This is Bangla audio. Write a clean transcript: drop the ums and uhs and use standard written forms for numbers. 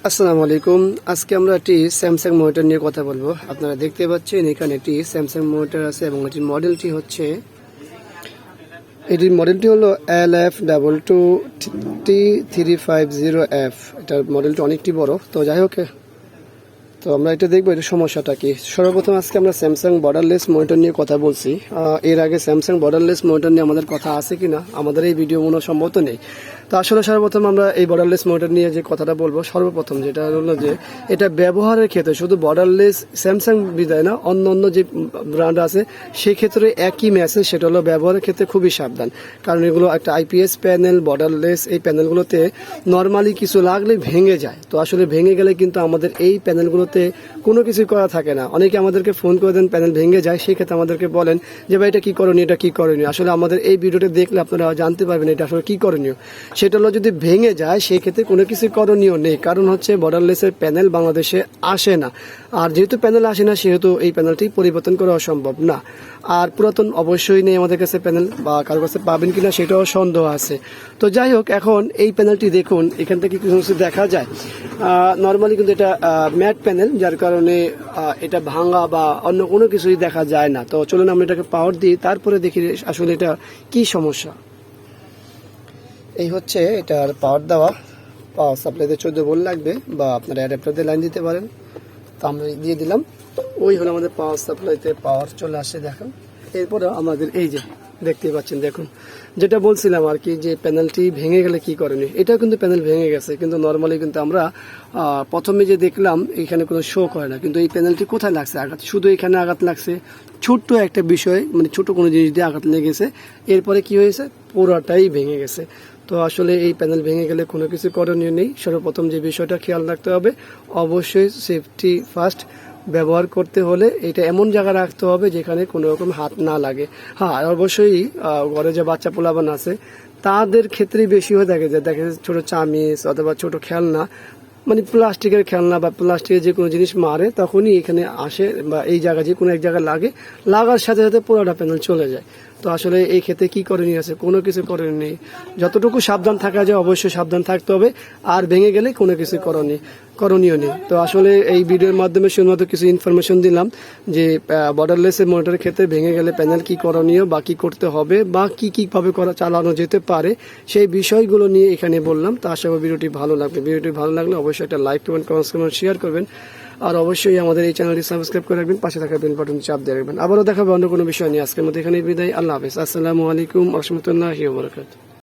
আসসালামু আলাইকুম। আজকে আমরা একটি স্যামসাং মনিটর নিয়ে কথা বলবো। আপনারা দেখতে পাচ্ছেন এখানে একটি স্যামসাং মনিটর আছে এবং এটির মডেলটি হলো LF22T350F। এটার মডেলটি অনেকটি বড়। তো যাই হোক, তো আমরা এটা দেখবো এর সমস্যাটা কি। সর্বপ্রথম আজকে আমরা স্যামসাং বর্ডারলেস মনিটর নিয়ে কথা বলছি। এর আগে স্যামসাং বর্ডারলেস মনিটর নিয়ে আমাদের কথা আছে কিনা আমাদের এই ভিডিও মনে সম্ভবত নেই। তো আসলে সর্বপ্রথম আমরা এই বর্ডারলেস মনিটর নিয়ে যে কথাটা বলবো, সর্বপ্রথম যেটা হলো যে এটা ব্যবহারের ক্ষেত্রে শুধু বর্ডারলেস স্যামসাং বিদায় না, অন্য অন্য যে ব্র্যান্ড আছে সেক্ষেত্রে একই মেসেজ, সেটা হলো ব্যবহারের ক্ষেত্রে খুবই সাবধান। কারণ এগুলো একটা আইপিএস প্যানেল, বর্ডারলেস এই প্যানেলগুলোতে নর্মালি কিছু লাগলে ভেঙে যায়। তো আসলে ভেঙে গেলে কিন্তু আমাদের এই প্যানেলগুলোতে কোনো কিছু করা থাকে না। অনেকে আমাদেরকে ফোন করে দেন প্যানেল ভেঙে যায়, সেই ক্ষেত্রে আমাদেরকে বলেন যে ভাই এটা কি করণীয়, এটা কি করণীয়। আসলে আমাদের এই ভিডিওটা দেখলে আপনারা জানতে পারবেন এটা আসলে কি করণীয়। সেটা হলো যদি ভেঙে যায় সেই ক্ষেত্রে কোনো কিছু করণীয় নেই, কারণ হচ্ছে বর্ডারলেসের প্যানেল বাংলাদেশে আসে না। আর যেহেতু প্যানেল আসে না সেহেতু এই প্যানেলটি পরিবর্তন করা সম্ভব না। আর পুরাতন অবশ্যই নেই আমাদের কাছে প্যানেল, বা কারোর কাছে পাবেন কিনা সেটাও সন্দেহ আছে। তো যাই হোক, এখন এই প্যানেলটি দেখুন, এখান থেকে কিছু কিছু দেখা যায়। নর্মালি কিন্তু এটা ম্যাট প্যানেল, যার কারণে এটা ভাঙা বা অন্য কোনো কিছুই দেখা যায় না। তো চলুন আমরা এটাকে পাওয়ার দিই, তারপরে দেখি আসলে এটা কি সমস্যা। এই হচ্ছে এটার পাওয়ার দেওয়া। পাওয়ার সাপ্লাইতে 14 ভোল্ট লাগবে, বা আপনারা অ্যাডাপ্টার দিয়ে লাইন দিতে পারেন। তো আমরা দিয়ে দিলাম, ওই হলো আমাদের পাওয়ার সাপ্লাইতে পাওয়ার চলে আসছে। দেখুন, এরপরে আমাদের এই যে দেখতে পাচ্ছেন, দেখুন যেটা বলছিলাম আর কি, যে প্যানেলটি ভেঙে গেলে কি করণীয়। এটাও কিন্তু প্যানেল ভেঙে গেছে, কিন্তু নর্মালি কিন্তু আমরা প্রথমে যে দেখলাম এখানে কোনো শো করে না, কিন্তু এই প্যানেলটি কোথায় লাগছে আঘাত, শুধু এখানে আঘাত লাগছে, ছোট্ট একটা বিষয়, মানে ছোট কোনো জিনিস দিয়ে আঘাত লেগেছে। এরপরে কি হয়েছে, পুরোটাই ভেঙে গেছে। তো আসলে এই প্যানেল ভেঙে গেলে কোনো কিছু করণীয় নেই। সর্বপ্রথম যে বিষয়টা খেয়াল রাখতে হবে, অবশ্যই সেফটি ফার্স্ট। ব্যবহার করতে হলে এটা এমন জায়গায় রাখতে হবে যেখানে কোনো রকম হাত না লাগে। হ্যাঁ, অবশ্যই ঘরে যে বাচ্চা পোলাপান আছে তাদের ক্ষেত্রেই বেশি হয়ে থাকে, যে দেখে ছোটো চামিচ অথবা ছোটো খেলনা, মানে প্লাস্টিকের খেলনা বা প্লাস্টিকের যে কোনো জিনিস মারে তখনই এখানে আসে, বা এই জায়গায় যে কোনো এক জায়গায় লাগে, লাগার সাথে সাথে পুরোটা প্যানেল চলে যায়। তো আসলে এই ক্ষেত্রে কি করণীয় আছে, কোনো কিছু করণীয় নেই। যতটুকু সাবধান থাকা যায় অবশ্যই সাবধান থাকতে হবে, আর ভেঙে গেলে কোনো কিছু করণীয় নেই। তো আসলে এই ভিডিওর মাধ্যমে শুধুমাত্র কিছু ইনফরমেশন দিলাম যে বর্ডারলেসের মনিটরের ক্ষেত্রে ভেঙে গেলে প্যানেল কি করণীয় বা কি করতে হবে, বা কীভাবে চালানো যেতে পারে, সেই বিষয়গুলো নিয়ে এখানে বললাম। তো আশা করি ভিডিওটি ভালো লাগবে। ভিডিওটি ভালো লাগলে অবশ্যই একটা লাইক করবেন, কমেন্ট শেয়ার করবেন, আর অবশ্যই আমাদের এই চ্যানেলটি সাবস্ক্রাইব করে রাখবেন, পাশে থাকা বেল বাটন চাপ দিয়ে রাখবেন। আবারও দেখাবো অন্য কোনো বিষয় নিয়ে। আজকের মধ্যে এখানেই বিদায়। আল্লাহ হাফেজ। আসসালামু আলাইকুম ওয়া রাহমাতুল্লাহি ওয়া বারাকাতুহু।